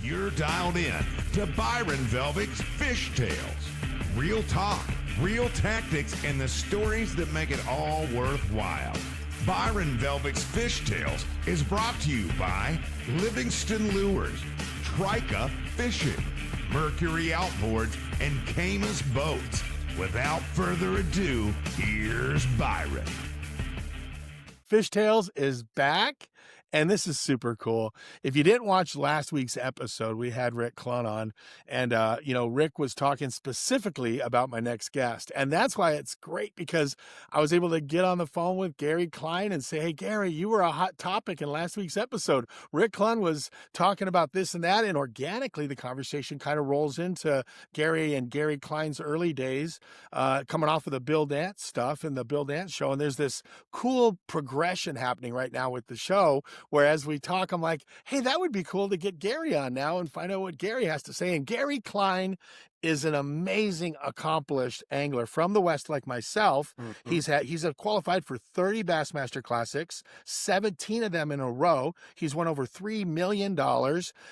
You're dialed in to Byron Velvick's Fish Tales. Real talk, real tactics, and the stories that make it all worthwhile. Byron Velvick's Fish Tales is brought to you by Livingston Lures, Trika Fishing, Mercury Outboards, and Camus Boats. Without further ado, here's Byron. Fish Tales is back, and this is super cool. If you didn't watch last week's episode, we had Rick Klein on, and Rick was talking specifically about my next guest, and that's why it's great, because I was able to get on the phone with Gary Klien and say, hey, Gary, you were a hot topic in last week's episode. Rick Klein was talking about this and that, and organically the conversation kind of rolls into Gary and Gary Klein's early days, coming off of the Bill Dance stuff and the Bill Dance show, and there's this cool progression happening right now with the show. Whereas we talk, I'm like, hey, that would be cool to get Gary on now and find out what Gary has to say. And Gary Klien is an amazing, accomplished angler from the West, like myself. Mm-hmm. He's qualified for 30 Bassmaster Classics, 17 of them in a row. He's won over $3 million.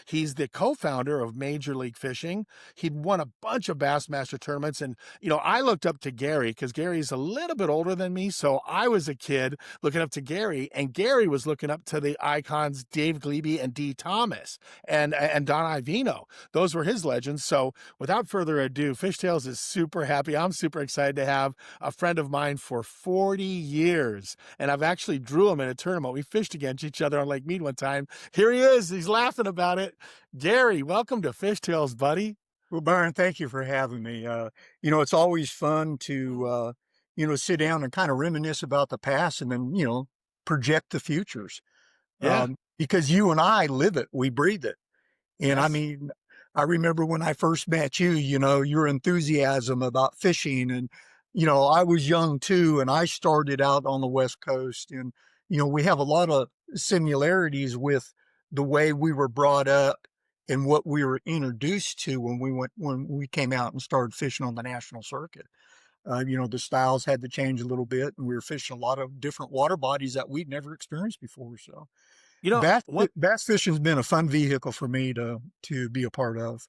He's the co-founder of Major League Fishing. He'd won a bunch of Bassmaster tournaments. And, I looked up to Gary because Gary's a little bit older than me. So I was a kid looking up to Gary, and Gary was looking up to the icons Dave Glebe and Dee Thomas and Don Ivino. Those were his legends. So without further ado, Fish Tales is super happy. I'm super excited to have a friend of mine for 40 years. And I've actually drew him in a tournament. We fished against each other on Lake Mead one time. Here he is. He's laughing about it. Gary, welcome to Fish Tales, buddy. Well, Byron, thank you for having me. It's always fun to, sit down and kind of reminisce about the past and then, project the futures. Yeah. Because you and I live it, we breathe it. And yes. I remember when I first met you, your enthusiasm about fishing, and, I was young too, and I started out on the West Coast, and, we have a lot of similarities with the way we were brought up and what we were introduced to when we came out and started fishing on the national circuit. The styles had to change a little bit, and we were fishing a lot of different water bodies that we'd never experienced before. So, bass fishing's been a fun vehicle for me to be a part of.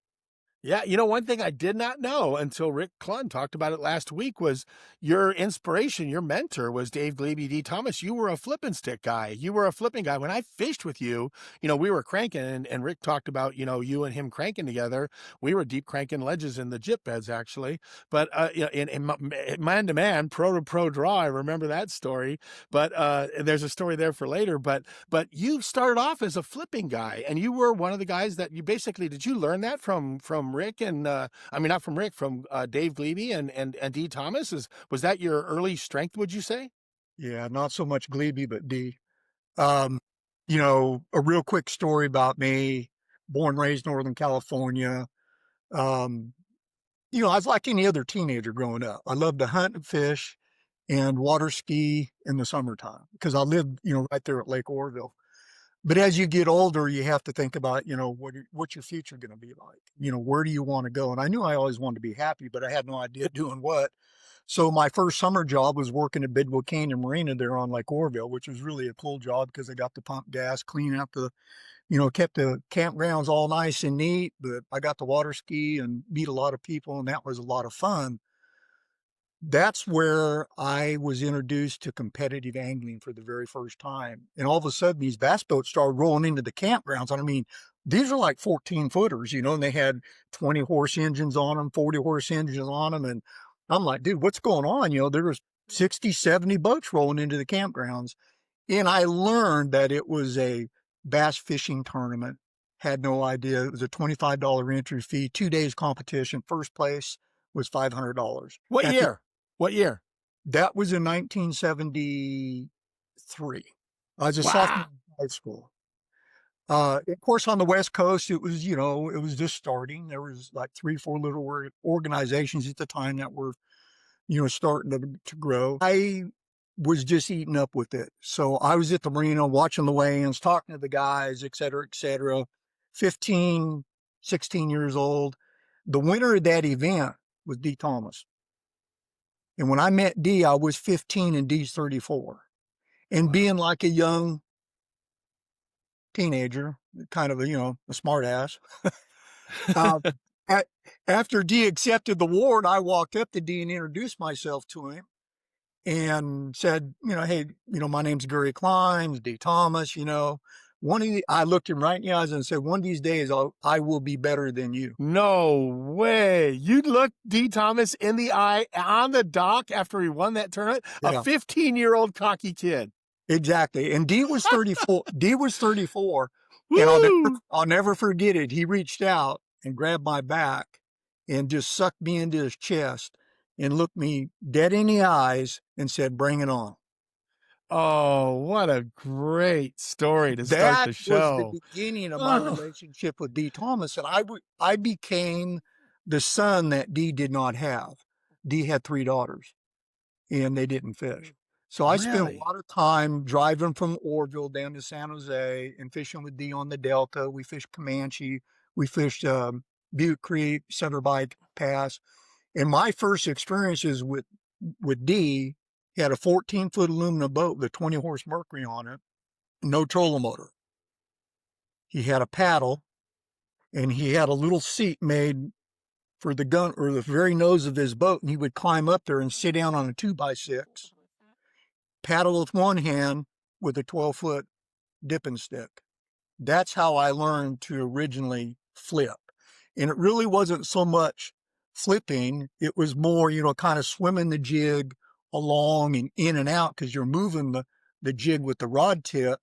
Yeah, one thing I did not know until Rick Klein talked about it last week was your inspiration, your mentor was Dave Glebe, Dee Thomas. You were a flipping stick guy. You were a flipping guy. When I fished with you, we were cranking, and Rick talked about, you and him cranking together. We were deep cranking ledges in the jip beds, actually. But, in man-to-man, pro-to-pro draw, I remember that story. But there's a story there for later. But you started off as a flipping guy, and you were one of the guys that you basically, did you learn that from Rick and not from Rick, from Dave Glebe and Dee Thomas? Was that your early strength, would you say? Yeah, not so much Glebe, but Dee. A real quick story about me, born, raised Northern California. I was like any other teenager growing up. I loved to hunt and fish and water ski in the summertime because I lived, right there at Lake Orville. But as you get older, you have to think about, what's your future going to be like? Where do you want to go? And I knew I always wanted to be happy, but I had no idea doing what. So my first summer job was working at Bidwell Canyon Marina there on Lake Orville, which was really a cool job because I got to pump gas, clean out kept the campgrounds all nice and neat. But I got to water ski and meet a lot of people, and that was a lot of fun. That's where I was introduced to competitive angling for the very first time. And all of a sudden, these bass boats started rolling into the campgrounds. And these are like 14 footers, and they had 20 horse engines on them, 40 horse engines on them. And I'm like, dude, what's going on? There was 60, 70 boats rolling into the campgrounds. And I learned that it was a bass fishing tournament. Had no idea. It was a $25 entry fee, 2 days competition. First place was $500. What year? What year? That was in 1973. I was a sophomore in high school. Of course, on the West Coast, it was, it was just starting. There was like 3 or 4 little organizations at the time that were, starting to grow. I was just eating up with it. So I was at the marina watching the weigh-ins, talking to the guys, et cetera, 15, 16 years old. The winner of that event was Dee Thomas. And when I met Dee, I was 15 and Dee's 34. And being like a young teenager, kind of a smart ass. Uh, at, After Dee accepted the award, I walked up to Dee and introduced myself to him and said, hey, my name's Gary Klien, Dee Thomas, I looked him right in the eyes and said, one of these days I will be better than you. No way. You looked Dee Thomas in the eye on the dock after he won that tournament? Yeah. A 15-year-old cocky kid. Exactly. And Dee was 34. Dee was 34. Woo! And I'll never forget it. He reached out and grabbed my back and just sucked me into his chest and looked me dead in the eyes and said, bring it on. Oh, what a great story to start the show. That was the beginning of my relationship with Dee Thomas. And I became the son that Dee did not have. Dee had 3 daughters and they didn't fish. So I spent a lot of time driving from Orville down to San Jose and fishing with Dee on the Delta. We fished Comanche. We fished Butte Creek, Center Bike Pass. And my first experiences with Dee, he had a 14-foot aluminum boat with a 20-horse Mercury on it, no trolling motor. He had a paddle, and he had a little seat made for the gun or the very nose of his boat, and he would climb up there and sit down on a 2x6, paddle with one hand with a 12-foot dipping stick. That's how I learned to originally flip. And it really wasn't so much flipping. It was more, kind of swimming the jig along and in and out because you're moving the jig with the rod tip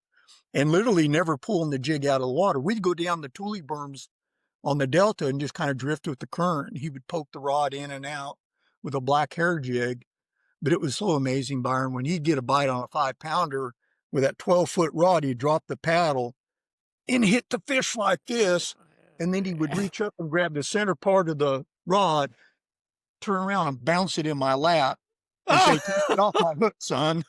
and literally never pulling the jig out of the water. We'd go down the Thule berms on the Delta and just kind of drift with the current. He would poke the rod in and out with a black hair jig. But it was so amazing, Byron, when he'd get a bite on a 5-pounder with that 12-foot rod, he'd drop the paddle and hit the fish like this. And then he would reach up and grab the center part of the rod, turn around and bounce it in my lap and say, take it off my hook, son.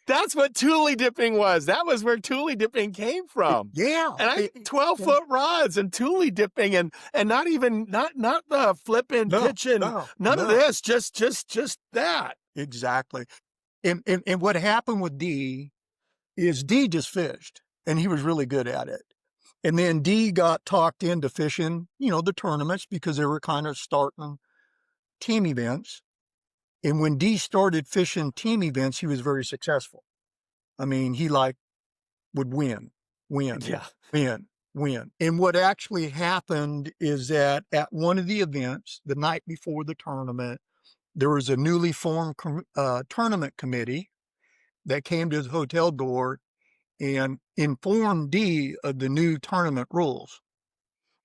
That's what Thule dipping was. That was where Thule dipping came from. Yeah. And 12-foot rods and Thule dipping and not the flipping, pitching, none of this, just that. Exactly. And what happened with Dee is Dee just fished and he was really good at it. And then Dee got talked into fishing, the tournaments because they were kind of starting team events. And when Dee started fishing team events, he was very successful. I mean, he would win. And what actually happened is that at one of the events, the night before the tournament, there was a newly formed tournament committee that came to the hotel door and informed Dee of the new tournament rules.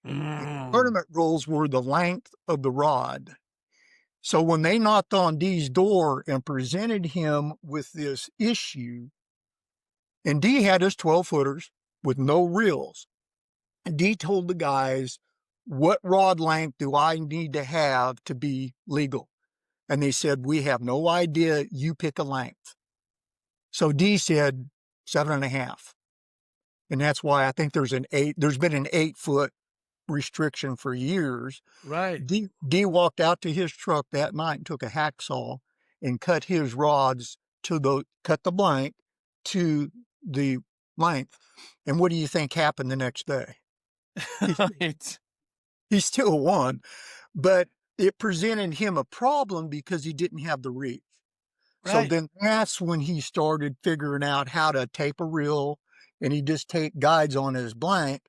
The tournament rules were the length of the rod. So when they knocked on Dee's door and presented him with this issue, and Dee had his 12-footers with no reels, Dee told the guys, what rod length do I need to have to be legal? And they said, we have no idea. You pick a length. So Dee said 7.5. And that's why I think there's been an 8-foot restriction for years. Right. Dee walked out to his truck that night and took a hacksaw and cut his rods cut the blank to the length. And what do you think happened the next day? He still won, but it presented him a problem because he didn't have the reach. Right. So then that's when he started figuring out how to tape a reel, and he just taped guides on his blank.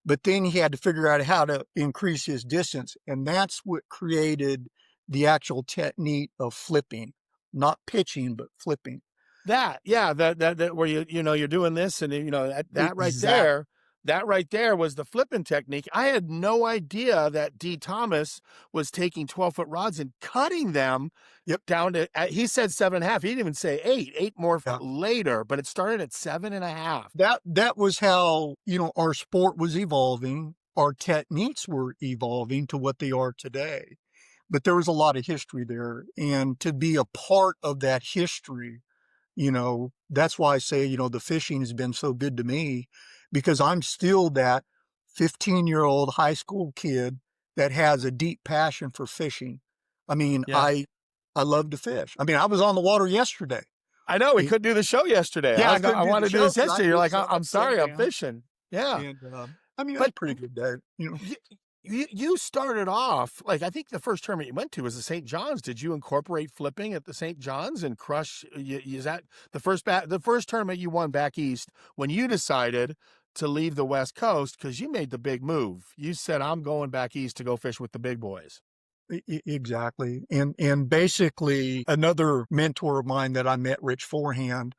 But then he had to figure out how to increase his distance. And that's what created the actual technique of flipping, not pitching, but flipping. That where you're doing this and that right there. That right there was the flipping technique. I had no idea that Dee Thomas was taking 12-foot rods and cutting them down to, he said 7.5. He didn't even say 8 more later, but it started at 7.5. That was how, our sport was evolving. Our techniques were evolving to what they are today. But there was a lot of history there. And to be a part of that history, that's why I say, the fishing has been so good to me. Because I'm still that 15-year-old high school kid that has a deep passion for fishing. I mean, I love to fish. I mean, I was on the water yesterday. I know we couldn't do the show yesterday. Yeah, I wanted to do this yesterday. You're like, I'm sorry, I'm fishing. Yeah. And I mean, it was But a pretty good day, you know. you started off, like, I think the first tournament you went to was the St. John's. Did you incorporate flipping at the St. John's and crush? Is that the first tournament you won back east when you decided to leave the West Coast because you made the big move? You said, "I'm going back east to go fish with the big boys." Exactly. And basically another mentor of mine that I met, Rich Forehand,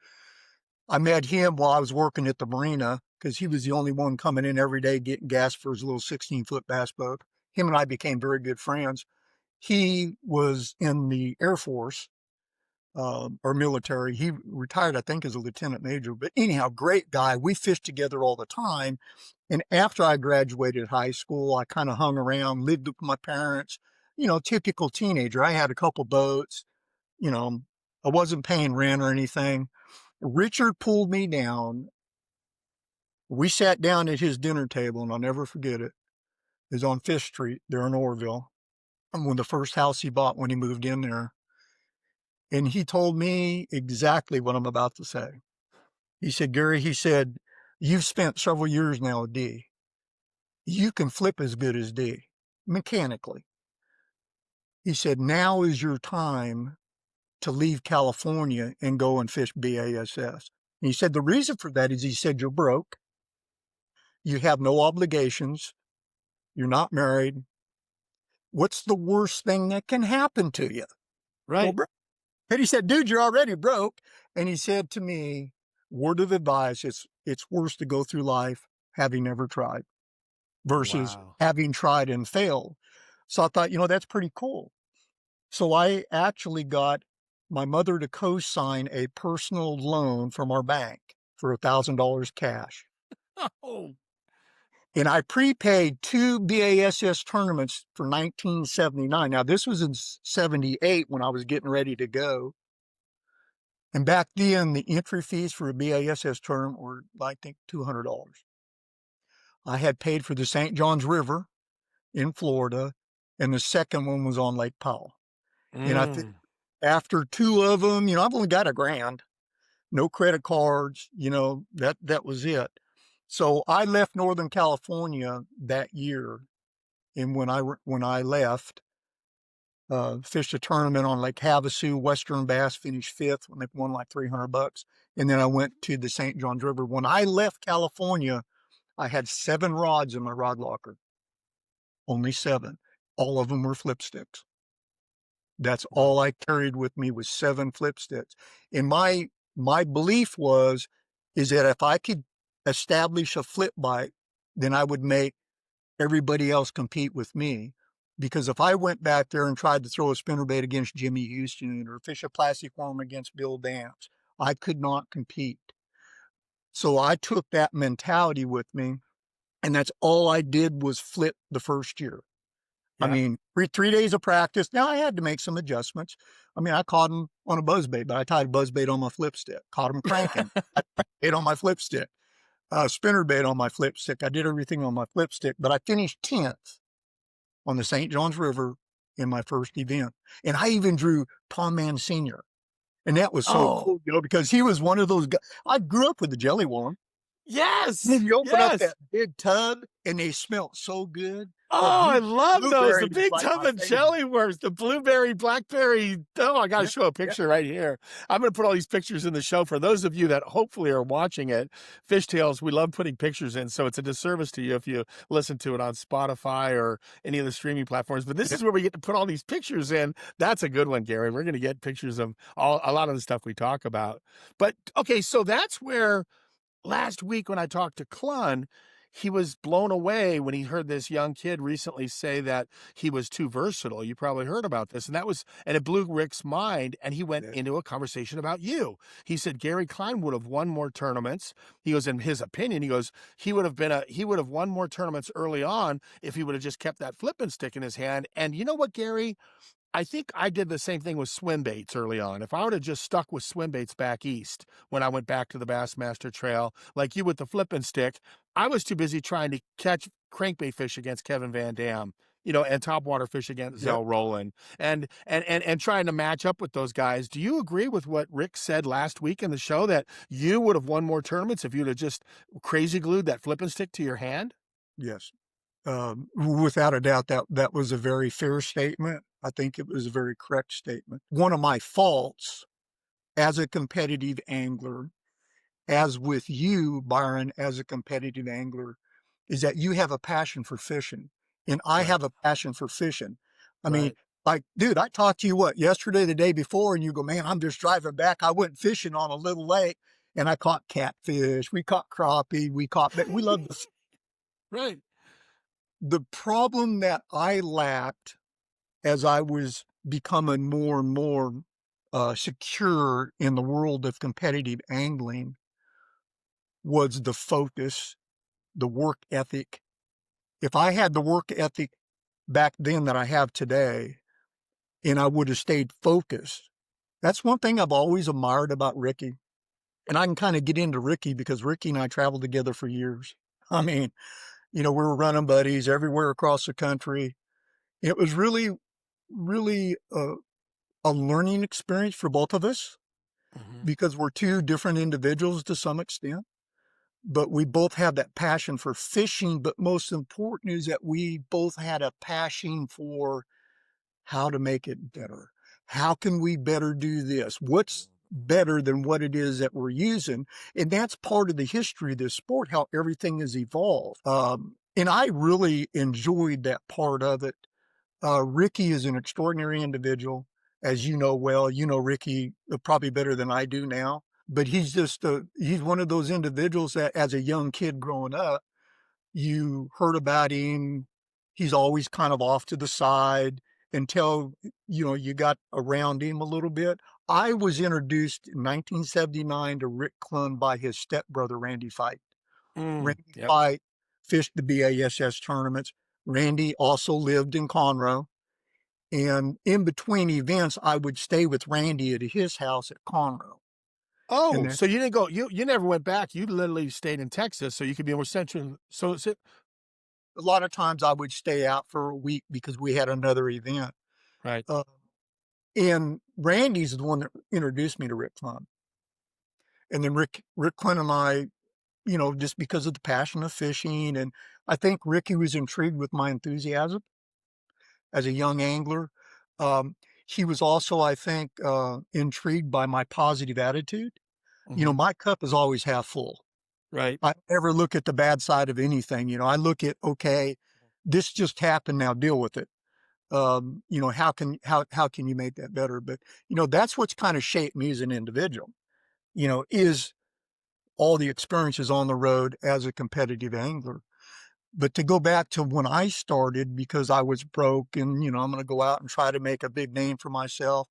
I met him while I was working at the marina because he was the only one coming in every day getting gas for his little 16-foot bass boat. Him and I became very good friends. He was in the Air Force or military. He retired, I think, as a lieutenant major. But anyhow, great guy. We fished together all the time. And after I graduated high school, I kind of hung around, lived with my parents, you know, typical teenager. I had a couple boats, you know, I wasn't paying rent or anything. Richard pulled me down. We sat down at his dinner table, and I'll never forget it. It was on Fifth Street there in Orville. And when the first house he bought when he moved in there. And he told me exactly what I'm about to say. He said, Gary, he said, you've spent several years now with Dee. You can flip as good as Dee, mechanically. He said, now is your time to leave California and go and fish BASS. And he said, the reason for that is he said, you're broke. You have no obligations. You're not married. What's the worst thing that can happen to you? Right. Well, and he said, dude, you're already broke. And he said to me, word of advice, it's worse to go through life having never tried versus having tried and failed. So I thought, you know, that's pretty cool. So I actually got my mother to co-sign a personal loan from our bank for $1,000 cash. Oh. And I prepaid 2 BASS tournaments for 1979. Now, this was in 78 when I was getting ready to go. And back then, the entry fees for a BASS tournament were, I think, $200. I had paid for the St. Johns River in Florida, and the second one was on Lake Powell. And I think after 2 of them, you know, I've only got $1,000, no credit cards, you know, that was it. So I left Northern California that year. And when I left, fished a tournament on Lake Havasu, Western Bass, finished 5th when they won like $300. And then I went to the St. Johns River. When I left California, I had 7 rods in my rod locker. Only 7. All of them were flip sticks. That's all I carried with me was 7 flip sticks. And my belief is that if I could establish a flip bite, then I would make everybody else compete with me. Because if I went back there and tried to throw a spinnerbait against Jimmy Houston or fish a plastic worm against Bill Dance, I could not compete. So I took that mentality with me, and that's all I did was flip the first year. Yeah. I mean, 3 days of practice. Now I had to make some adjustments. I mean, I caught him on a buzzbait, but I tied a buzzbait on my flip stick. Caught him cranking. I tied on my flip stick. Spinnerbait on my flip stick. I did everything on my flip stick, but I finished 10th on the St. Johns River in my first event. And I even drew Tom Mann Sr. And that was so cool, you know, because he was one of those guys. I grew up with the jelly worm. Yes. And you open up that big tub and they smelt so good. Oh, I love those. The big tub of jelly worms, the blueberry, blackberry. Oh, I got to show a picture right here. I'm going to put all these pictures in the show for those of you that hopefully are watching it. Fishtails, we love putting pictures in, so it's a disservice to you if you listen to it on Spotify or any of the streaming platforms. But this is where we get to put all these pictures in. That's a good one, Gary. We're going to get pictures of a lot of the stuff we talk about. But, okay, so that's where last week when I talked to Klein, he was blown away when he heard this young kid recently say that he was too versatile. You probably heard about this. And it blew Rick's mind. And he went into a conversation about you. He said, Gary Klien would have won more tournaments. He goes, in his opinion, he goes, he would have won more tournaments early on if he would have just kept that flipping stick in his hand. And you know what, Gary? I think I did the same thing with swim baits early on. If I would have just stuck with swim baits back east when I went back to the Bassmaster Trail, like you with the flipping stick, I was too busy trying to catch crankbait fish against Kevin Van Dam. and topwater fish against Yep. Zell Rowland and trying to match up with those guys. Do you agree with what Rick said last week in the show that you would have won more tournaments if you'd have just crazy glued that flipping stick to your hand? Yes. Without a doubt, that was a very fair statement. I think it was a very correct statement. One of my faults as a competitive angler, as with you, Byron, as a competitive angler, is that you have a passion for fishing, and I Right. have a passion for fishing. I mean, Right. like, dude, I talked to you yesterday, the day before, and you go, man, I'm just driving back. I went fishing on a little lake, and I caught catfish. We caught crappie. We love Right. the problem that I lacked as I was becoming more and more secure in the world of competitive angling was the focus, the work ethic. If I had the work ethic back then that I have today, and I would have stayed focused, that's one thing I've always admired about Ricky. And I can kind of get into Ricky because Ricky and I traveled together for years. I mean, we were running buddies everywhere across the country. It was really a learning experience for both of us Mhm. because we're two different individuals to some extent, but we both have that passion for fishing. But most important is that we both had a passion for how to make it better. How can we better do this? What's better than what it is that we're using? And that's part of the history of this sport, how everything has evolved. And I really enjoyed that part of it. Ricky is an extraordinary individual, as you know well. You know Ricky probably better than I do now, but he's one of those individuals that as a young kid growing up, you heard about him. He's always kind of off to the side until, you got around him a little bit. I was introduced in 1979 to Rick Klien by his stepbrother, Randy Fight. Randy Yep. Fight fished the BASS tournaments. Randy also lived in Conroe. And in between events, I would stay with Randy at his house at Conroe. And Oh, then so you didn't go, you never went back. You literally stayed in Texas so you could be more central. So is it a lot of times I would stay out for a week because we had another event. right? Uh, and Randy's the one that introduced me to Rick Klien. And then Rick Klien and I, just because of the passion of fishing. And I think Ricky was intrigued with my enthusiasm as a young angler. Um, he was also, I think, intrigued by my positive attitude. Mhm. My cup is always half full. Right. I never look at the bad side of anything. I look at, okay, this just happened. Now deal with it. How can you make that better? But, that's what's kind of shaped me as an individual, is all the experiences on the road as a competitive angler. But to go back to when I started, because I was broke and, I'm going to go out and try to make a big name for myself.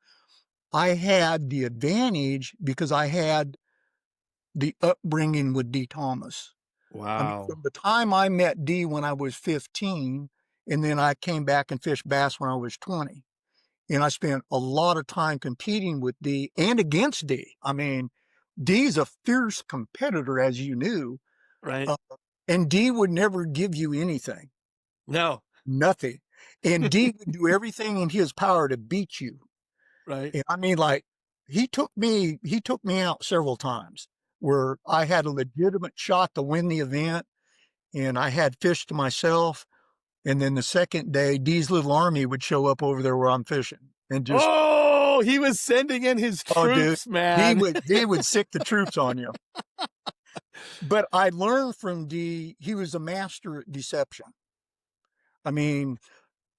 I had the advantage because I had the upbringing with Dee Thomas. I mean, Wow. from the time I met Dee when I was 15, and then I came back and fished bass when I was 20. And I spent a lot of time competing with Dee and against Dee. I mean, Dee's a fierce competitor, as you knew, Right. uh, and Dee would never give you anything, No. nothing. And Dee would do everything in his power to beat you. Right. And I mean, like, he took me out several times where I had a legitimate shot to win the event, and I had fish to myself. And then the second day, Dee's little army would show up over there where I'm fishing and just, Oh, he was sending in his oh, dude, troops, Dee man. would sick the troops on you. But I learned from Dee, he was a master at deception. I mean,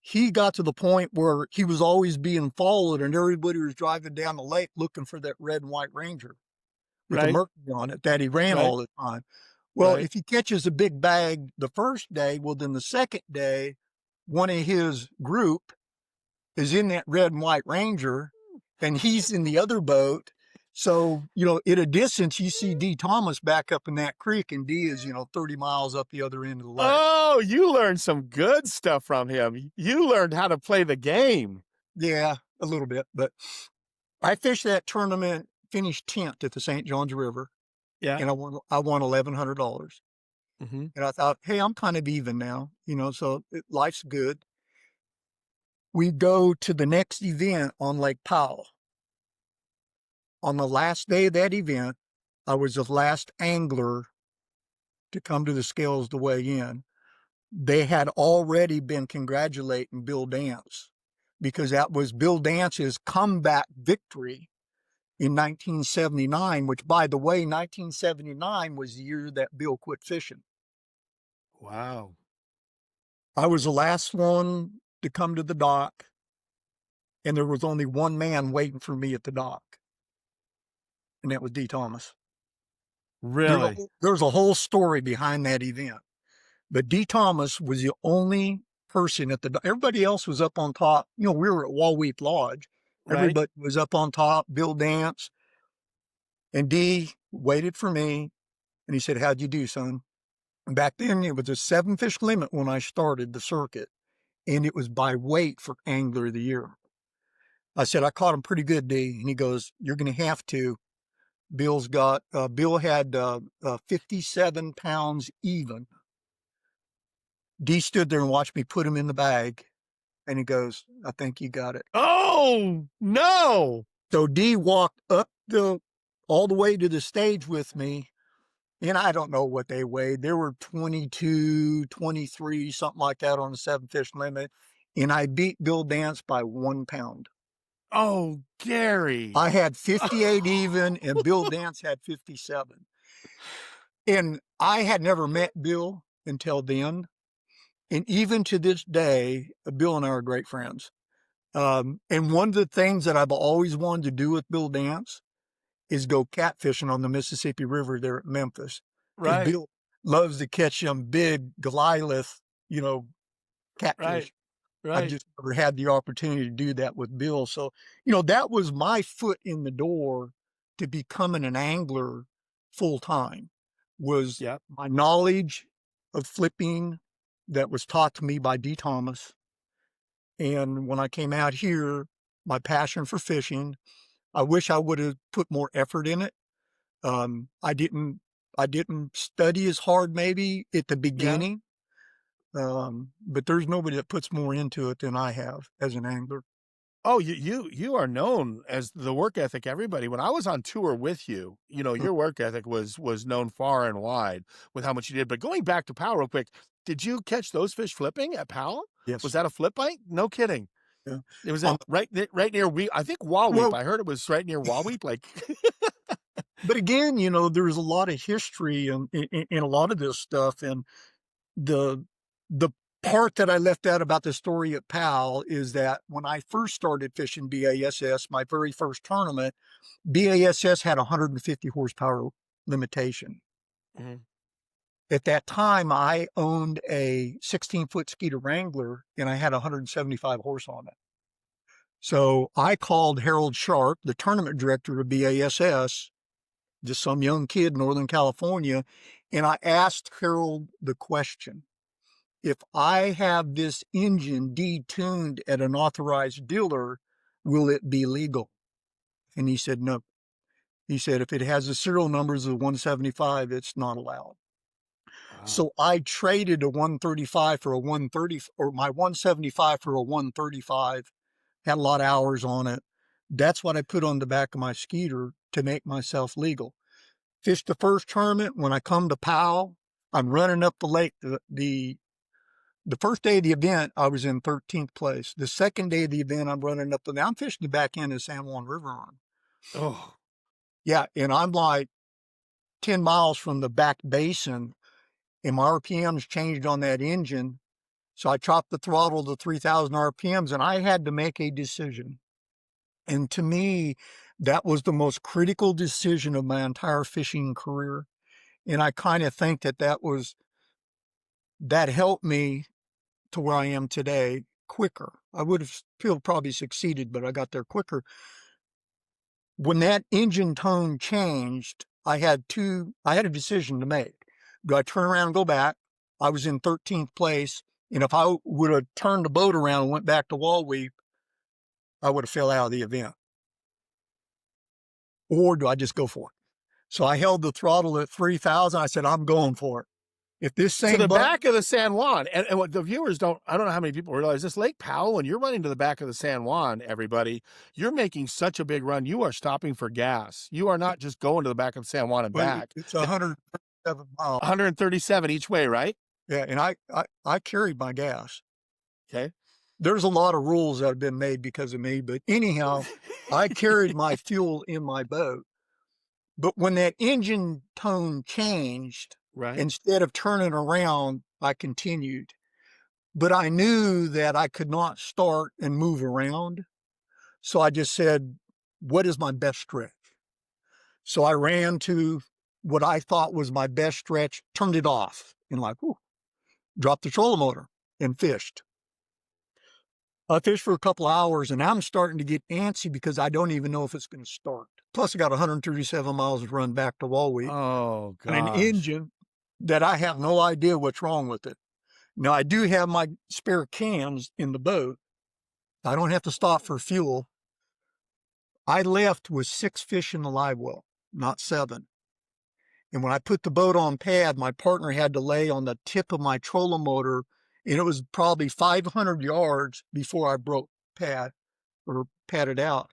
he got to the point where he was always being followed, and everybody was driving down the lake looking for that red and white Ranger with the Right. mercury on it that he ran Right. all the time. Well, Right. if he catches a big bag the first day, well, then the second day, one of his group is in that red and white Ranger, and he's in the other boat. So, at a distance, you see Dee Thomas back up in that creek, and Dee is, 30 miles up the other end of the lake. Oh, you learned some good stuff from him. You learned how to play the game. Yeah, a little bit. But I fished that tournament, finished 10th at the St. Johns River, Yeah. and I won $1,100. Mm-hmm. And I thought, hey, I'm kind of even now, so life's good. We go to the next event on Lake Powell. On the last day of that event, I was the last angler to come to the scales to weigh in. They had already been congratulating Bill Dance because that was Bill Dance's comeback victory in 1979, which, by the way, 1979 was the year that Bill quit fishing. Wow. I was the last one to come to the dock, and there was only one man waiting for me at the dock, and that was Dee Thomas. Really? There's a whole story behind that event. But Dee Thomas was the only person at the dock. Everybody else was up on top. You know, we were at Walweep Lodge. Right. Everybody was up on top, Bill Dance. And Dee waited for me, and he said, "How'd you do, son?" And back then, it was a 7-fish limit when I started the circuit, and it was by weight for Angler of the Year. I said, "I caught him pretty good, Dee." And he goes, "You're going to have to." Bill had 57 pounds even. Dee stood there and watched me put him in the bag, and he goes, "I think you got it." Oh, no. So Dee walked up all the way to the stage with me, and I don't know what they weighed. They were 22, 23, something like that on the 7-fish limit, and I beat Bill Dance by 1 pound. Oh, Gary. I had 58 even, and Bill Dance had 57. And I had never met Bill until then. And even to this day, Bill and I are great friends. And one of the things that I've always wanted to do with Bill Dance is go catfishing on the Mississippi River there at Memphis. Because Right. Bill loves to catch them big Goliath, catfish. Right. I've just never had the opportunity to do that with Bill. So, that was my foot in the door to becoming an angler full time, was Yep. my knowledge of flipping that was taught to me by Dee Thomas. And when I came out here, my passion for fishing. I wish I would have put more effort in it. I didn't study as hard maybe at the beginning. But there's nobody that puts more into it than I have as an angler. Oh, you are known as the work ethic. Everybody, when I was on tour with you, your work ethic was known far and wide with how much you did. But going back to Powell real quick, did you catch those fish flipping at Powell? Yes. Was that a flip bite? No kidding. Yeah. It was right near I think Walweep. Well- I heard it was right near Walweep. Like, But again, there's a lot of history in a lot of this stuff. And the part that I left out about the story at Powell is that when I first started fishing BASS, my very first tournament, BASS had 150 horsepower limitation. Mhm. At that time, I owned a 16-foot Skeeter Wrangler, and I had 175 horse on it. So I called Harold Sharp, the tournament director of BASS, just some young kid in Northern California, and I asked Harold the question: if I have this engine detuned at an authorized dealer, will it be legal? And he said, no. He said, if it has the serial numbers of 175, it's not allowed. Wow. So I traded a 135 for a 130, or my 175 for a 135, had a lot of hours on it. That's what I put on the back of my Skeeter to make myself legal. Fished the first tournament. When I come to Powell, I'm running up the lake. The first day of the event, I was in 13th place. The second day of the event, I'm running up I'm fishing the back end of San Juan River arm. Oh, Yeah, and I'm like 10 miles from the back basin, and my RPMs changed on that engine. So I chopped the throttle to 3,000 RPMs, and I had to make a decision. And to me, that was the most critical decision of my entire fishing career. And I kind of think that helped me to where I am today quicker. I would have still probably succeeded, but I got there quicker. When that engine tone changed, I had a decision to make. Do I turn around and go back? I was in 13th place. And if I would have turned the boat around and went back to Walweep, I would have fell out of the event. Or do I just go for it? So I held the throttle at 3,000. I said, I'm going for it. If this to same the boat, back of the San Juan. And what the viewers don't, I don't know how many people realize this, Lake Powell, when you're running to the back of the San Juan, everybody, you're making such a big run. You are stopping for gas. You are not just going to the back of the San Juan and well, back. it's 137 miles. 137 each way, right? Yeah, and I carried my gas. Okay. There's a lot of rules that have been made because of me, but anyhow, I carried my fuel in my boat. But when that engine tone changed, Right. instead of turning around, I continued. But I knew that I could not start and move around. So I just said, what is my best stretch? So I ran to what I thought was my best stretch, turned it off, and like, whew, dropped the trolling motor and fished. I fished for a couple of hours, and I'm starting to get antsy because I don't even know if it's going to start. Plus, I got 137 miles to run back to Walweek. Oh, And an gosh. engine that I have no idea what's wrong with it. Now, I do have my spare cans in the boat. I don't have to stop for fuel. I left with 6 fish in the live well, not 7. And when I put the boat on pad, my partner had to lay on the tip of my trolling motor, and it was probably 500 yards before I broke pad or padded out.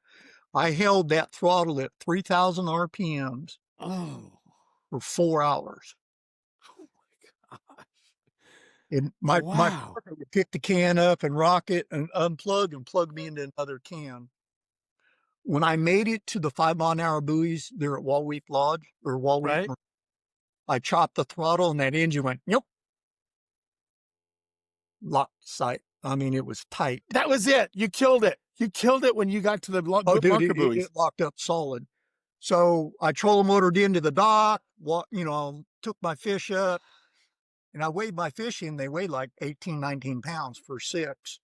I held that throttle at 3,000 RPMs Oh. for 4 hours. Oh my gosh. And my Wow. partner would pick the can up and rock it and unplug and plug me into another can. When I made it to the 5-mile-an-hour buoys there at Walweek Lodge or Walweek, Right. I chopped the throttle and that engine went, yep. Locked sight. I mean, it was tight. That was it. You killed it. You killed it when you got to the Oh, dude, bunker buoys. it locked up solid. So I trolling motored into the dock, took my fish up, and I weighed my fish in. They weighed like 18, 19 pounds for 6.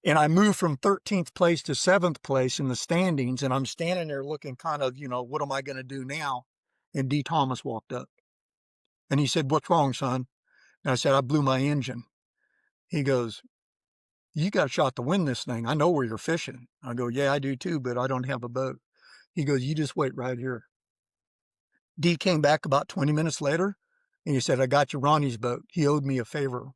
And I moved from 13th place to 7th place in the standings. And I'm standing there looking kind of, what am I going to do now? And Dee Thomas walked up. And he said, what's wrong, son? And I said, I blew my engine. He goes, you got a shot to win this thing. I know where you're fishing. I go, yeah, I do too, but I don't have a boat. He goes, you just wait right here. Dee came back about 20 minutes later, and he said, I got you Ronnie's boat. He owed me a favor.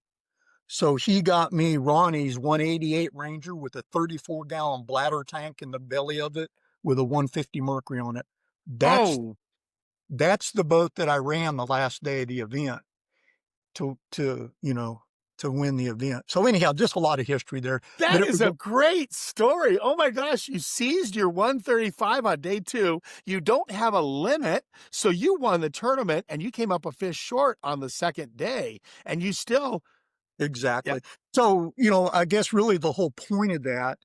So he got me Ronnie's 188 Ranger with a 34-gallon bladder tank in the belly of it with a 150 Mercury on it. That's the boat that I ran the last day of the event to win the event. So anyhow, just a lot of history there. That is a great story. Oh my gosh. You seized your 135 on day 2. You don't have a limit. So you won the tournament and you came up a fish short on the second day and you still. Exactly. Yeah. So, I guess really the whole point of that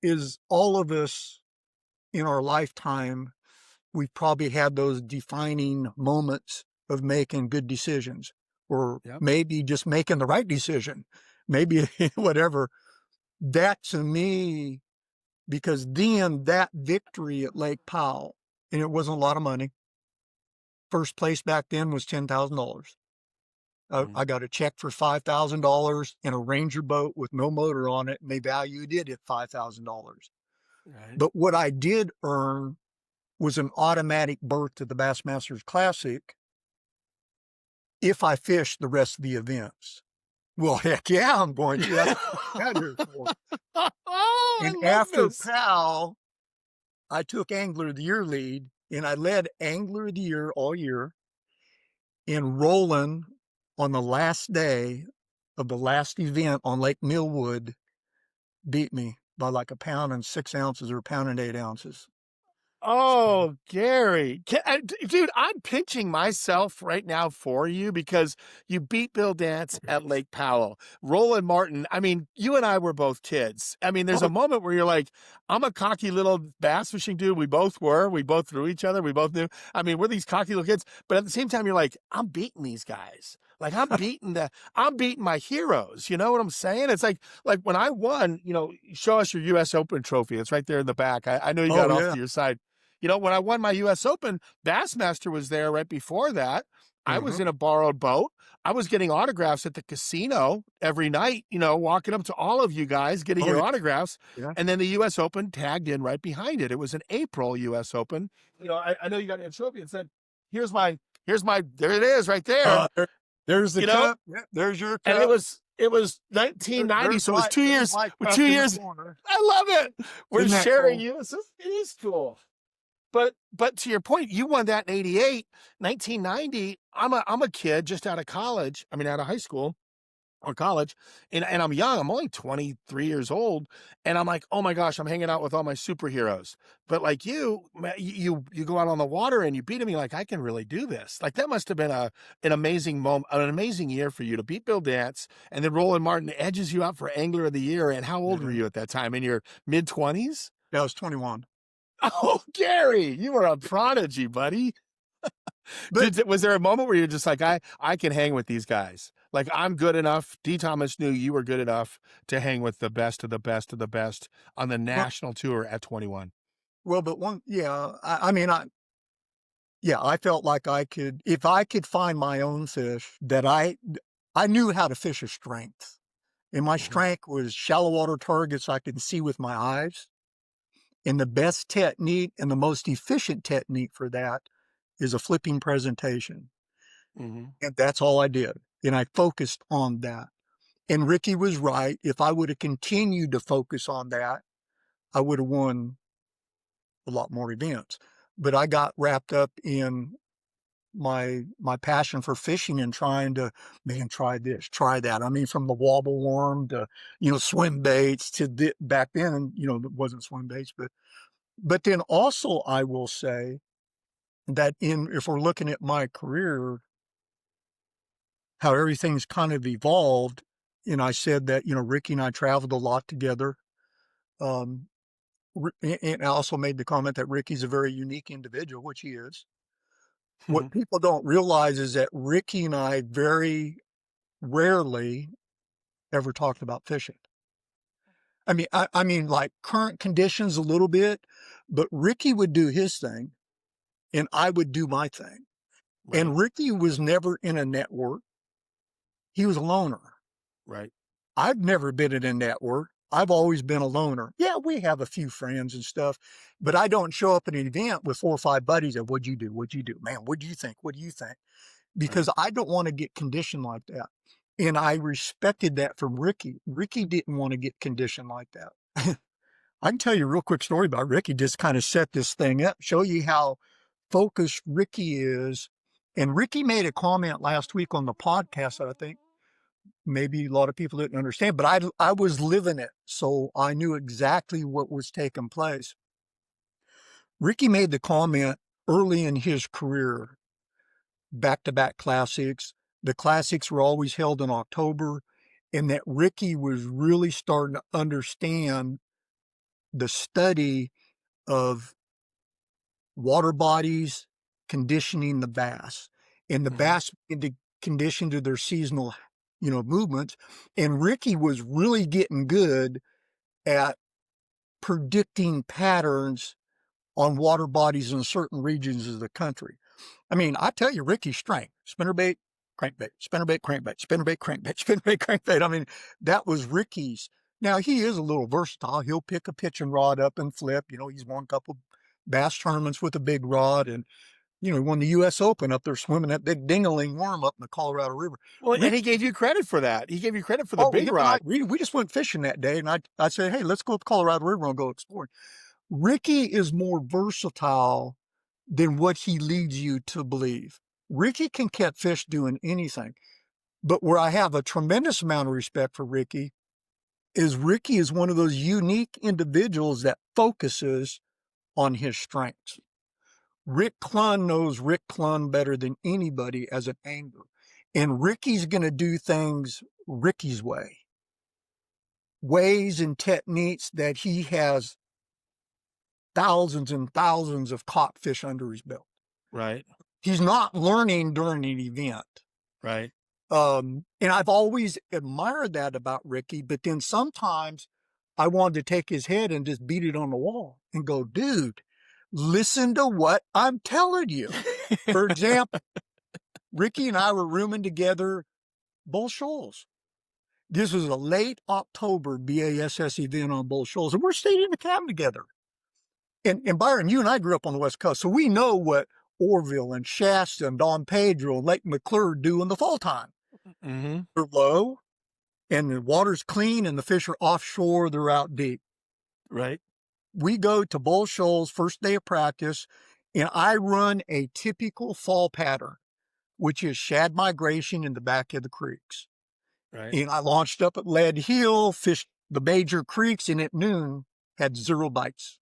is all of us in our lifetime, we've probably had those defining moments of making good decisions or maybe just making the right decision, maybe whatever. That to me, because then that victory at Lake Powell, and it wasn't a lot of money. First place back then was $10,000. I got a check for $5,000 in a Ranger boat with no motor on it, and they valued it at $5,000. Right. But what I did earn was an automatic berth to the Bassmasters Classic if I fished the rest of the events. Well, heck yeah, I'm going to. That's what I'm here for. And after Powell, I took Angler of the Year lead, and I led Angler of the Year all year. And Roland, on the last day of the last event on Lake Millwood, beat me by like 1 pound and 6 ounces or 1 pound and 8 ounces. Oh, Gary. Dude, I'm pinching myself right now for you because you beat Bill Dance at Lake Powell. Roland Martin, I mean, you and I were both kids. I mean, there's a moment where you're like, I'm a cocky little bass fishing dude. We both were. We both threw each other. We both knew. I mean, we're these cocky little kids. But at the same time, you're like, I'm beating these guys. Like I'm beating my heroes. You know what I'm saying? It's like when I won, show us your U.S. Open trophy. It's right there in the back. I know you got off to your side. When I won my U.S. Open, Bassmaster was there right before that. I was in a borrowed boat. I was getting autographs at the casino every night, walking up to all of you guys, getting your autographs. Yeah. And then the U.S. Open tagged in right behind it. It was an April U.S. Open. I know you got a trophy and said, there it is right there. There's the You know, cup. Yeah, there's your and cup. it was 1990, There's so it was 2 there's years. my cup 2 in the years. corner. I love it. We're Isn't that sharing cool? you. It is cool. But to your point, you won that in 88, 1990. I'm a kid just out of college. I mean, out of high school or college, and I'm young. I'm only 23 years old, and I'm like, oh my gosh, I'm hanging out with all my superheroes. But like you go out on the water and you beat me. Like, I can really do this. Like, that must have been an amazing moment, an amazing year for you to beat Bill Dance, and then Roland Martin edges you out for Angler of the Year. And how old were you at that time? In your mid-20s? Yeah, I was 21. Oh, Gary, you were a prodigy, buddy. But Was there a moment where you're just like, I can hang with these guys? Like, I'm good enough. Dee Thomas knew you were good enough to hang with the best of the best of the best on the well, national tour at 21. but I mean, I felt like if I could find my own fish that I knew how to fish a strength. And my Mm-hmm. strength was shallow water targets I could see with my eyes. And the best technique and the most efficient technique for that is a flipping presentation. Mm-hmm. And that's all I did. And I focused on that. And Ricky was right. If I would have continued to focus on that, I would have won a lot more events. But I got wrapped up in my passion for fishing and trying to, man, try this, try that. I mean, from the wobble worm to, swim baits to back then, it wasn't swim baits, but then also I will say that if we're looking at my career, how everything's kind of evolved. And I said that, Ricky and I traveled a lot together. And I also made the comment that Ricky's a very unique individual, which he is. What people don't realize is that Ricky and I very rarely ever talked about fishing. I mean, like current conditions a little bit, but Ricky would do his thing and I would do my thing. Right. And Ricky was never in a network. He was a loner. Right. I've never been in a network. I've always been a loner. Yeah, we have a few friends and stuff, but I don't show up at an event with 4 or 5 buddies and what'd you do? What'd you do? Man, what do you think? What do you think? Because I don't want to get conditioned like that. And I respected that from Ricky. Ricky didn't want to get conditioned like that. I can tell you a real quick story about Ricky, just kind of set this thing up, show you how focused Ricky is. And Ricky made a comment last week on the podcast that I think maybe a lot of people didn't understand, but I was living it. So I knew exactly what was taking place. Ricky made the comment early in his career, back-to-back classics. The classics were always held in October, and that Ricky was really starting to understand the study of water bodies conditioning the bass, and the bass into condition to their seasonal, movements. And Ricky was really getting good at predicting patterns on water bodies in certain regions of the country. I mean, I tell you, Ricky's strength, spinnerbait, crankbait, spinnerbait, crankbait, spinnerbait, crankbait, spinnerbait, crankbait. I mean, that was Ricky's. Now, he is a little versatile. He'll pick a pitching rod up and flip. He's won a couple bass tournaments with a big rod, and, he won the U.S. Open up there swimming that big dingling worm up in the Colorado River. Well, and he gave you credit for that. He gave you credit for the big rod. We just went fishing that day, and I said, hey, let's go to the Colorado River and go exploring. Ricky is more versatile than what he leads you to believe. Ricky can catch fish doing anything. But where I have a tremendous amount of respect for Ricky is one of those unique individuals that focuses on his strengths. Rick Klien knows Rick Klien better than anybody as an angler. And Ricky's going to do things Ricky's way. Ways and techniques that he has thousands and thousands of caught fish under his belt. Right. He's not learning during an event. Right. And I've always admired that about Ricky, but then sometimes I wanted to take his head and just beat it on the wall and go, dude, listen to what I'm telling you. For example, Ricky and I were rooming together, Bull Shoals. This was a late October BASS event on Bull Shoals, and we're staying in the cabin together. And Byron, you and I grew up on the West Coast, so we know what Orville and Shasta and Don Pedro and Lake McClure do in the fall time. Mm-hmm. They're low and the water's clean and the fish are offshore, they're out deep. Right. We go to Bull Shoals first day of practice, and I run a typical fall pattern, which is shad migration in the back of the creeks. Right. And I launched up at Lead Hill, fished the major creeks, and at noon had 0 bites.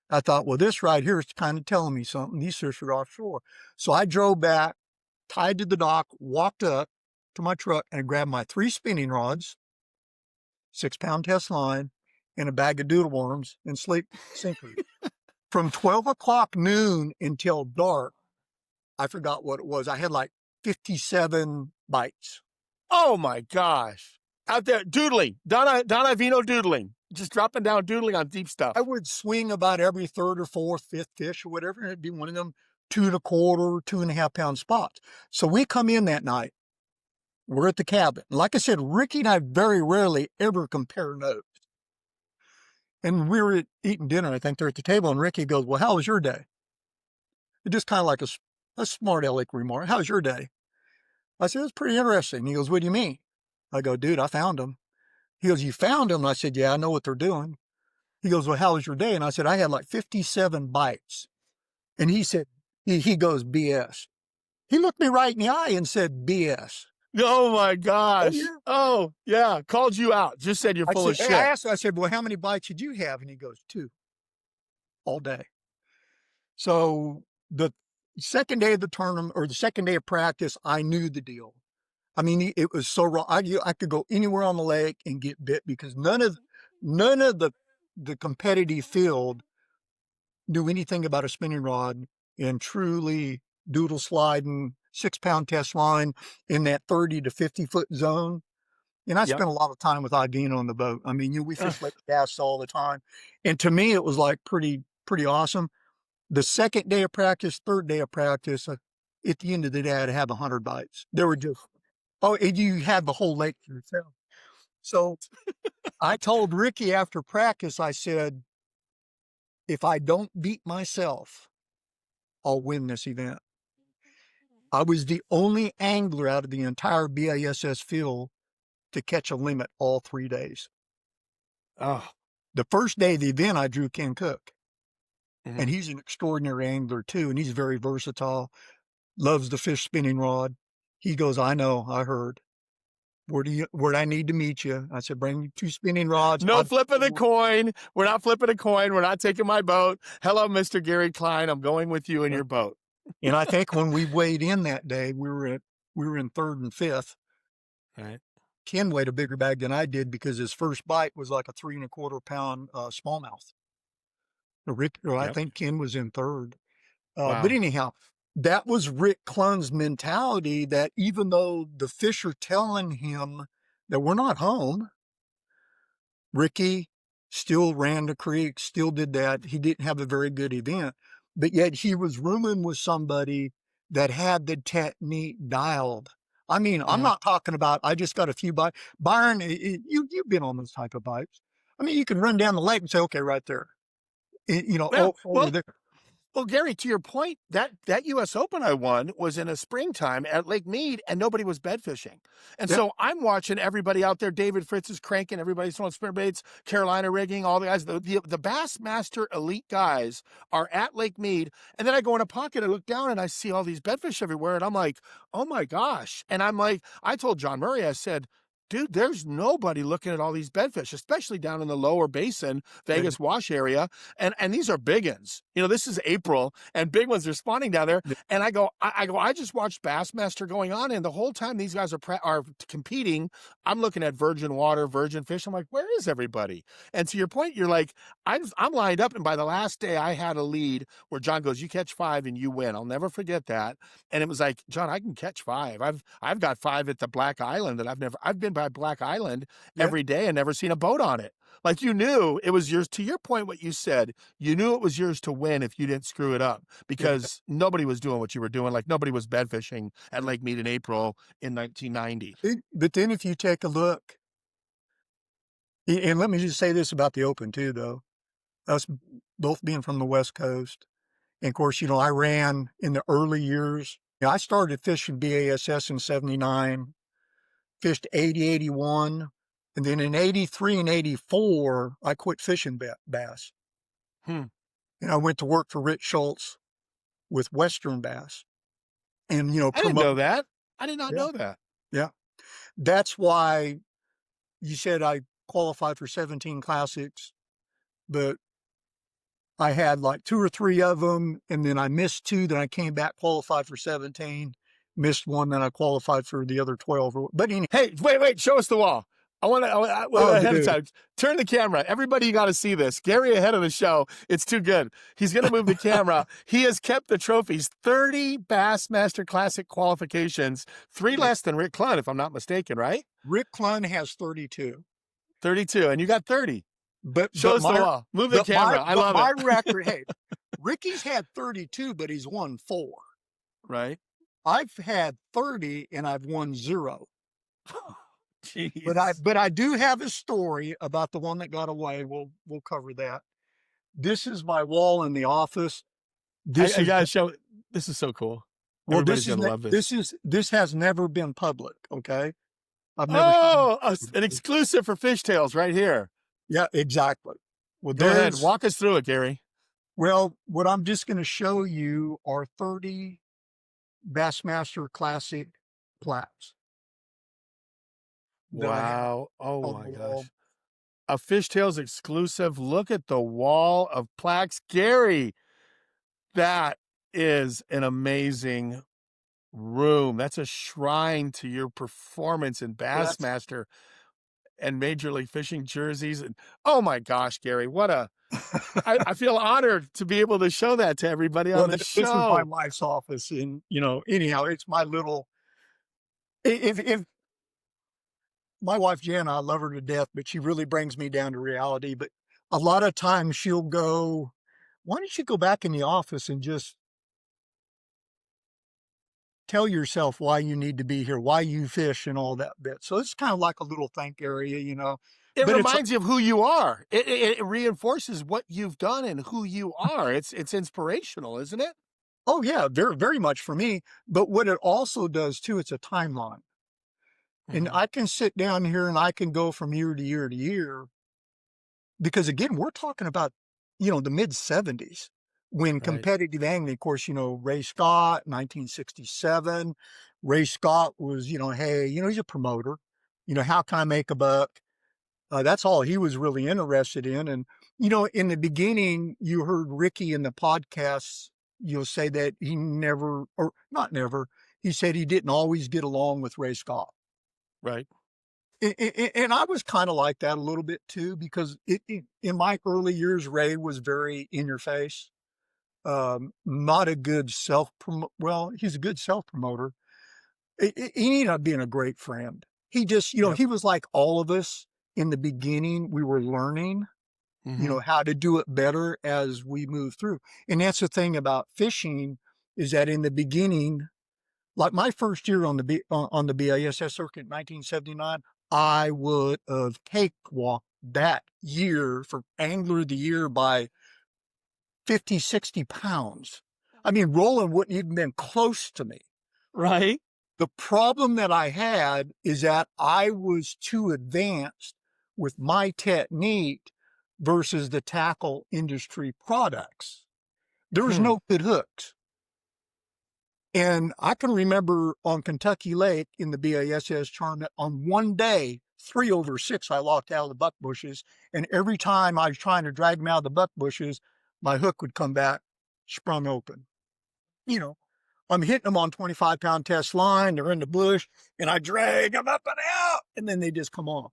I thought, well, this right here is kind of telling me something. These fish are offshore. So I drove back, tied to the dock, walked up to my truck, and I grabbed my 3 spinning rods, 6-pound test line, and a bag of doodle worms and sleep sinkers. From 12 o'clock noon until dark, I forgot what it was. I had like 57 bites. Oh my gosh. Out there doodling, Donna Vino doodling, just dropping down doodling on deep stuff. I would swing about every 3rd or 4th, 5th fish or whatever. And it'd be one of them 2 1/4, 2.5 pound spots. So we come in that night. We're at the cabin. Like I said, Ricky and I very rarely ever compare notes. And we were eating dinner, I think they're at the table, and Ricky goes, well, how was your day? It's just kind of like a smart aleck remark. How was your day? I said, it's pretty interesting. He goes, what do you mean? I go, dude, I found them. He goes, you found them? And I said, yeah, I know what they're doing. He goes, well, how was your day? And I said, I had like 57 bites. And he said, he goes, BS. He looked me right in the eye and said, BS. Oh my gosh. Oh, yeah. Oh, yeah. Called you out. Just said you're full of shit. I asked him, I said, well, how many bites did you have? And he goes, 2 all day. So the second day of the tournament or the second day of practice, I knew the deal. I mean, it was so raw. I could go anywhere on the lake and get bit because none of the competitive field knew anything about a spinning rod and truly doodle sliding 6-pound test line in that 30 to 50 foot zone. And I spent a lot of time with Idina on the boat. I mean, we fish Lake Bass all the time. And to me, it was like pretty awesome. The second day of practice, third day of practice, at the end of the day, I'd have 100 bites. There were just, and you had the whole lake to yourself. So I told Ricky after practice, I said, if I don't beat myself, I'll win this event. I was the only angler out of the entire BASS field to catch a limit all 3 days. Oh. The first day of the event, I drew Ken Cook. Mm-hmm. And he's an extraordinary angler too. And he's very versatile, loves the fish spinning rod. He goes, I know, I heard. Where do I need to meet you? I said, bring me 2 spinning rods. No flipping a coin. We're not flipping a coin. We're not taking my boat. Hello, Mr. Gary Klien. I'm going with you in your boat. And I think when we weighed in that day, we were in 3rd and 5th. Right. Ken weighed a bigger bag than I did because his first bite was like a 3 1/4 pound smallmouth. I think Ken was in 3rd. Wow. But anyhow, that was Rick Klein's mentality that even though the fish are telling him that we're not home, Ricky still ran the creek, still did that. He didn't have a very good event, but yet he was rooming with somebody that had the technique dialed. I mean, I'm not talking about, I just got a few bites. Byron, you've been on those type of bites. I mean, you can run down the lake and say, okay, right there. Over there. Well, Gary, to your point, that U.S. Open I won was in a springtime at Lake Mead, and nobody was bed fishing. And so I'm watching everybody out there. David Fritz is cranking. Everybody's throwing spinnerbaits, Carolina rigging, all the guys. The Bassmaster elite guys are at Lake Mead. And then I go in a pocket, I look down, and I see all these bedfish everywhere. And I'm like, oh, my gosh. And I'm like, I told John Murray, I said, dude, there's nobody looking at all these bedfish, especially down in the lower basin, Vegas Wash area. And these are big ones. You know, this is April and big ones are spawning down there. And I just watched Bassmaster going on. And the whole time these guys are competing, I'm looking at virgin water, virgin fish. I'm like, where is everybody? And to your point, you're like, I'm lined up. And by the last day I had a lead where John goes, you catch 5 and you win. I'll never forget that. And it was like, John, I can catch 5. I've got 5 at the Black Island that I've been by Black Island every day and never seen a boat on it. Like you knew it was yours. To your point, what you said, you knew it was yours to win if you didn't screw it up because nobody was doing what you were doing. Like nobody was bed fishing at Lake Mead in April in 1990. But then if you take a look, and let me just say this about the Open too, though, us both being from the West Coast, And of course, I ran in the early years. I started fishing BASS in 79, fished 80, 81. And then in 83 and 84, I quit fishing bass. Hmm. And I went to work for Rich Schultz with Western Bass. And, I didn't know that. I did not Yeah. know that. Yeah. That's why you said I qualified for 17 classics, but I had like 2 or 3 of them, and then I missed 2, then I came back, qualified for 17, missed 1, then I qualified for the other 12. But anyway. Hey, wait, show us the wall. I want to, ahead dude. of time, turn the camera. Everybody got to see this. Gary ahead of the show. It's too good. He's going to move the camera. He has kept the trophies, 30 Bassmaster Classic qualifications, 3 less than Rick Klien, if I'm not mistaken, right? Rick Klien has 32. 32, and you got 30. Show us the wall. Move the but camera. I love my it. record, hey, Ricky's had 32, but he's won 4. Right. I've had 30 and I've won 0. Jeez. But I do have a story about the one that got away. We'll cover that. This is my wall in the office. I gotta show. This is so cool. Well, Everybody's gonna love this. This has never been public. Okay, I've never. An exclusive for Fishtails right here. Yeah, exactly. Well, go ahead, walk us through it, Gary. Well, what I'm just going to show you are 30 Bassmaster Classic plaques. Wow. Oh my gosh. A Fishtails exclusive. Look at the wall of plaques. Gary, that is an amazing room. That's a shrine to your performance in Bassmaster and Major League Fishing jerseys. And oh my gosh, Gary, what a I feel honored to be able to show that to everybody on the show. This is my wife's office, and anyhow, it's my little. If my wife Jan, I love her to death, but she really brings me down to reality. But a lot of times she'll go, "Why don't you go back in the office and just tell yourself why you need to be here, why you fish, and all that bit?" So it's kind of like a little thank area, It reminds you of who you are. It reinforces what you've done and who you are. It's inspirational, isn't it? Oh yeah, very, very much for me. But what it also does too, it's a timeline. And I can sit down here and I can go from year to year to year, because again, we're talking about, the mid 70s when competitive angling, of course, Ray Scott, 1967, Ray Scott was, hey, he's a promoter, how can I make a buck? That's all he was really interested in. And, in the beginning, you heard Ricky in the podcasts, say that he never, or not never, he said he didn't always get along with Ray Scott. Right. And I was kind of like that a little bit too, because in my early years, Ray was very in your face. Not a good well, he's a good self-promoter. He ended up being a great friend. He just, he was like all of us in the beginning. We were learning, how to do it better as we move through. And that's the thing about fishing, is that in the beginning, like my first year on the BASS circuit in 1979, I would have cakewalked that year for Angler of the Year by 50, 60 pounds. I mean, Roland wouldn't even been close to me. Right. The problem that I had is that I was too advanced with my technique versus the tackle industry products. There was no good hooks. And I can remember on Kentucky Lake in the BASS tournament, on one day, 3 over 6, I locked out of the buck bushes. And every time I was trying to drag them out of the buck bushes, my hook would come back, sprung open. I'm hitting them on 25-pound test line. They're in the bush, and I drag them up and out, and then they just come off.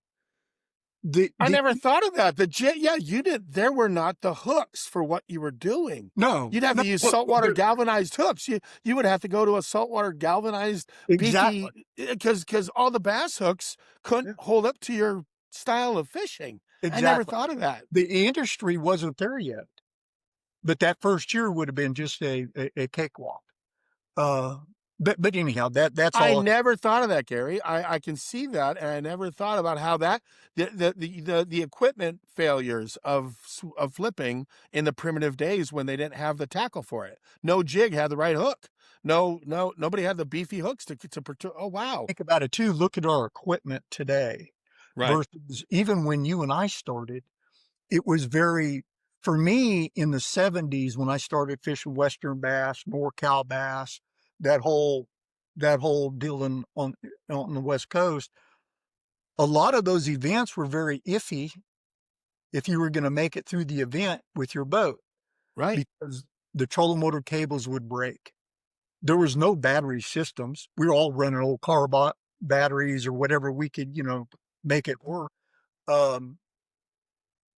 I never thought of that. You did. There were not the hooks for what you were doing. No, you'd have to use saltwater galvanized hooks. You would have to go to a saltwater galvanized, exactly, because all the bass hooks couldn't hold up to your style of fishing. Exactly. I never thought of that. The industry wasn't there yet, but that first year would have been just a cakewalk. but anyhow, that's I all. never thought of that, Gary. I can see that, and I never thought about how that the equipment failures of flipping in the primitive days when they didn't have the tackle for it. No jig had the right hook. Nobody had the beefy hooks to. Oh wow! Think about it too. Look at our equipment today Right, versus even when you and I started. It was very, for me in the 70s when I started fishing Western bass, NorCal bass, that whole deal on the West Coast. A lot of those events were very iffy if you were going to make it through the event with your boat right. because the trolling motor cables would break. There was no battery systems. We were all running old car batteries or whatever we could, make it work. Um,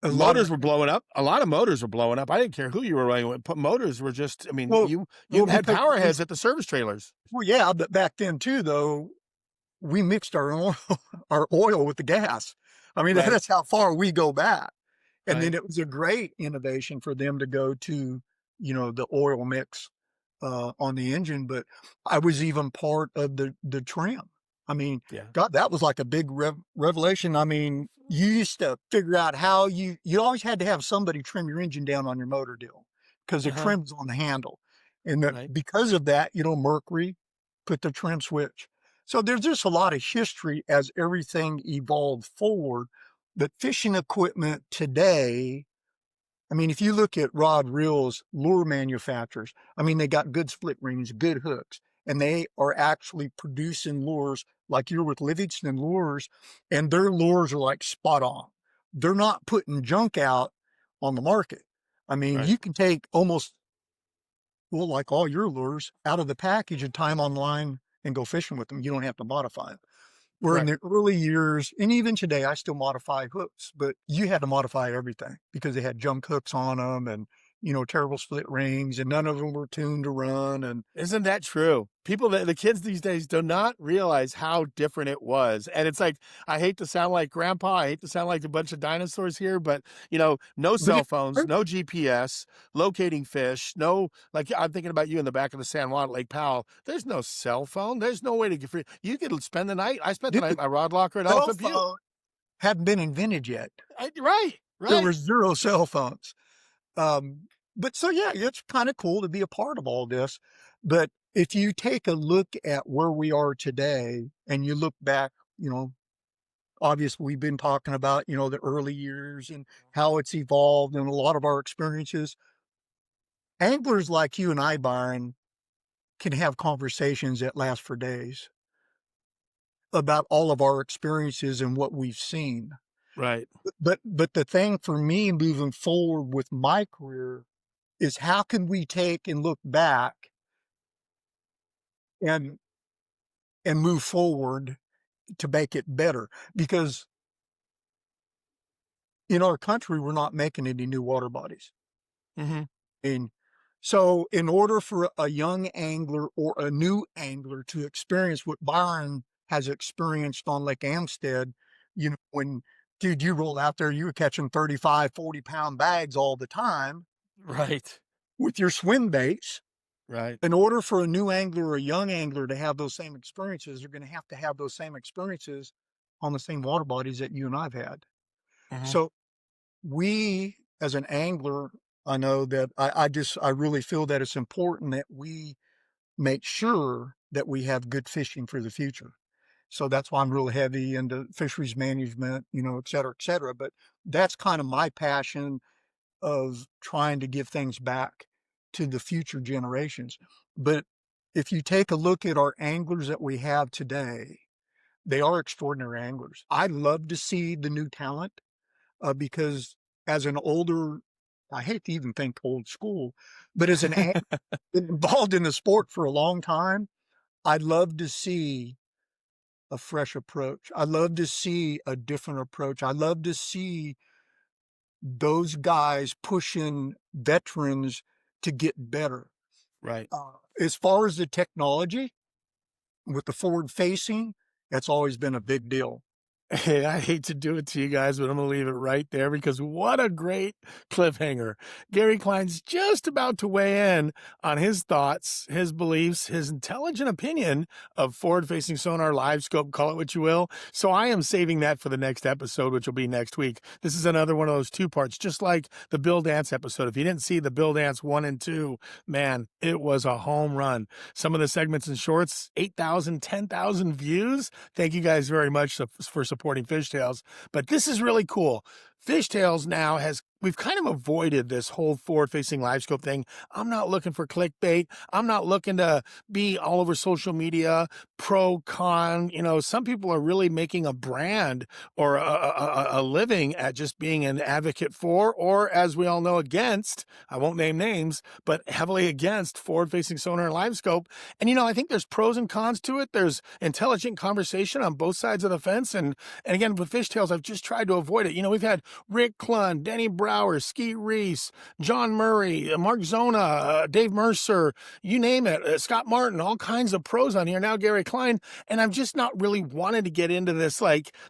a lot of Motors were blowing up. A lot of motors were blowing up. I didn't care who you were running with. Motors were just. I mean, well, you had because power heads at the service trailers. well, yeah, but back then too, though, we mixed our oil, our oil with the gas. I mean, Right, that's how far we go back. And then right. it was a great innovation for them to go to, the oil mix on the engine. But I was even part of the trim. I mean, Yeah. God, that was like a big revelation. I mean, you used to figure out how you always had to have somebody trim your engine down on your motor deal because the Uh-huh. trim's on the handle. And that Right. because of that, Mercury put the trim switch. So there's just a lot of history as everything evolved forward. But fishing equipment today, I mean, if you look at rod reels, lure manufacturers, I mean, they got good split rings, good hooks, and they are actually producing lures like you're with Livingston Lures, and their lures are like spot on. They're not putting junk out on the market. I mean, Right. you can take almost, well, like all your lures out of the package and tie them online and go fishing with them. You don't have to modify them. Where in Correct. the early years, and even today, I still modify hooks, but you had to modify everything because they had junk hooks on them and, terrible split rings, and none of them were tuned to run. And Isn't that true? The kids these days do not realize how different it was. And it's like, I hate to sound like grandpa. I hate to sound like a bunch of dinosaurs here, but no but cell phones, no GPS, locating fish, no, like I'm thinking about you in the back of the San Juan at Lake Powell. There's no cell phone. There's no way to get free. You could spend the night. I spent the night dude, at my rod locker at cell Elephant Butte. phone hadn't been invented yet. Right, There right. were zero cell phones. Um, but so yeah, it's kind of cool to be a part of all this. But if you take a look at where we are today and you look back, obviously we've been talking about, the early years and how it's evolved and a lot of our experiences. Anglers like you and I, Byron, can have conversations that last for days about all of our experiences and what we've seen. Right. But the thing for me moving forward with my career is how can we take and look back and move forward to make it better? Because in our country, we're not making any new water bodies. Mm-hmm. And so in order for a young angler or a new angler to experience what Byron has experienced on Lake Amstead, when dude, you roll out there, you were catching 35, 40-pound bags all the time Right. with your swim baits. Right. In order for a new angler or a young angler to have those same experiences, they're going to have those same experiences on the same water bodies that you and I've had. Mm-hmm. So we, as an angler, I know that I really feel that it's important that we make sure that we have good fishing for the future. So that's why I'm real heavy into fisheries management, et cetera, et cetera. But that's kind of my passion of trying to give things back to the future generations. But if you take a look at our anglers that we have today, they are extraordinary anglers. I love to see the new talent because as an older, I hate to even think old school, but as an angler been involved in the sport for a long time, I love to see a fresh approach. I love to see a different approach. I love to see those guys pushing veterans to get better. Right. As far as the technology with the forward facing, that's always been a big deal. Hey, I hate to do it to you guys, but I'm going to leave it right there because what a great cliffhanger. Gary Klein's just about to weigh in on his thoughts, his beliefs, his intelligent opinion of forward-facing sonar, Livescope, call it what you will. So I am saving that for the next episode, which will be next week. This is another one of those two parts, just like the Bill Dance episode. If you didn't see the Bill Dance 1 and 2, man, it was a home run. Some of the segments and shorts, 8,000, 10,000 views. Thank you guys very much for supporting Fishtails. But this is really cool. Fishtails now we've kind of avoided this whole forward-facing Livescope thing. I'm not looking for clickbait. I'm not looking to be all over social media, pro, con. Some people are really making a brand or a living at just being an advocate for, or as we all know, against, I won't name names, but heavily against forward-facing sonar and Livescope. And, I think there's pros and cons to it. There's intelligent conversation on both sides of the fence. And again, with Fishtails, I've just tried to avoid it. We've had Rick Klien, Denny Brower, Skeet Reese, John Murray, Mark Zona, Dave Mercer, you name it, Scott Martin, all kinds of pros on here. Now Gary Klien. And I've just not really wanted to get into this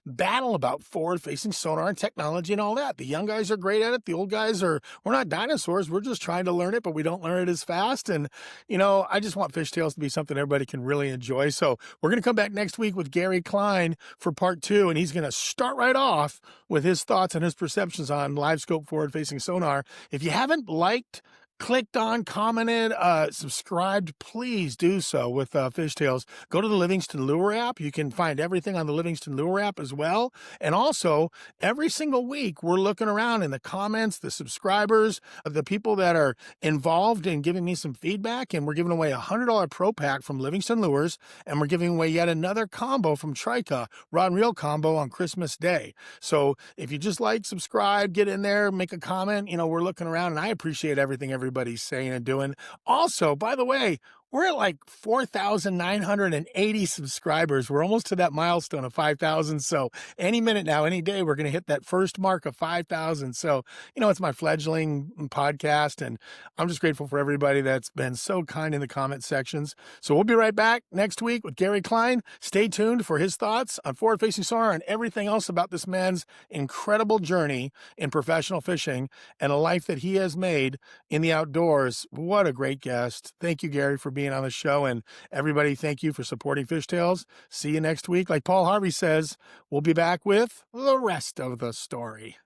battle about forward-facing sonar and technology and all that. The young guys are great at it. The old guys we're not dinosaurs. We're just trying to learn it, but we don't learn it as fast. And, I just want Fishtails to be something everybody can really enjoy. So we're going to come back next week with Gary Klien for part 2, and he's going to start right off with his thoughts and his perceptions on Livescope forward-facing sonar. If you haven't liked, clicked on, commented, subscribed, please do so with Fishtails. Go to the Livingston Lure app. You can find everything on the Livingston Lure app as well. And also, every single week, we're looking around in the comments, the subscribers, the people that are involved in giving me some feedback. And we're giving away a $100 Pro Pack from Livingston Lures. And we're giving away yet another combo from Trica, Rod and Reel combo on Christmas Day. So if you just subscribe, get in there, make a comment, we're looking around, and I appreciate everybody's saying and doing. Also, by the way, we're at 4,980 subscribers. We're almost to that milestone of 5,000. So any minute now, any day, we're going to hit that first mark of 5,000. So, it's my fledgling podcast, and I'm just grateful for everybody that's been so kind in the comment sections. So we'll be right back next week with Gary Klien. Stay tuned for his thoughts on forward-facing sonar and everything else about this man's incredible journey in professional fishing and a life that he has made in the outdoors. What a great guest. Thank you, Gary, for being on the show, and everybody, thank you for supporting Fishtails. See you next week. Like Paul Harvey says, we'll be back with the rest of the story.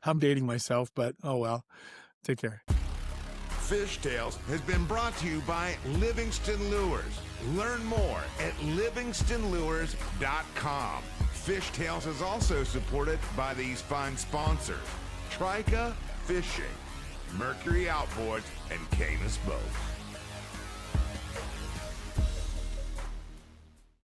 I'm dating myself, but oh well. Take care. Fishtails has been brought to you by Livingston Lures. Learn more at livingstonlures.com. Fishtails is also supported by these fine sponsors: Trica Fishing, Mercury Outboards, and Camus Boats.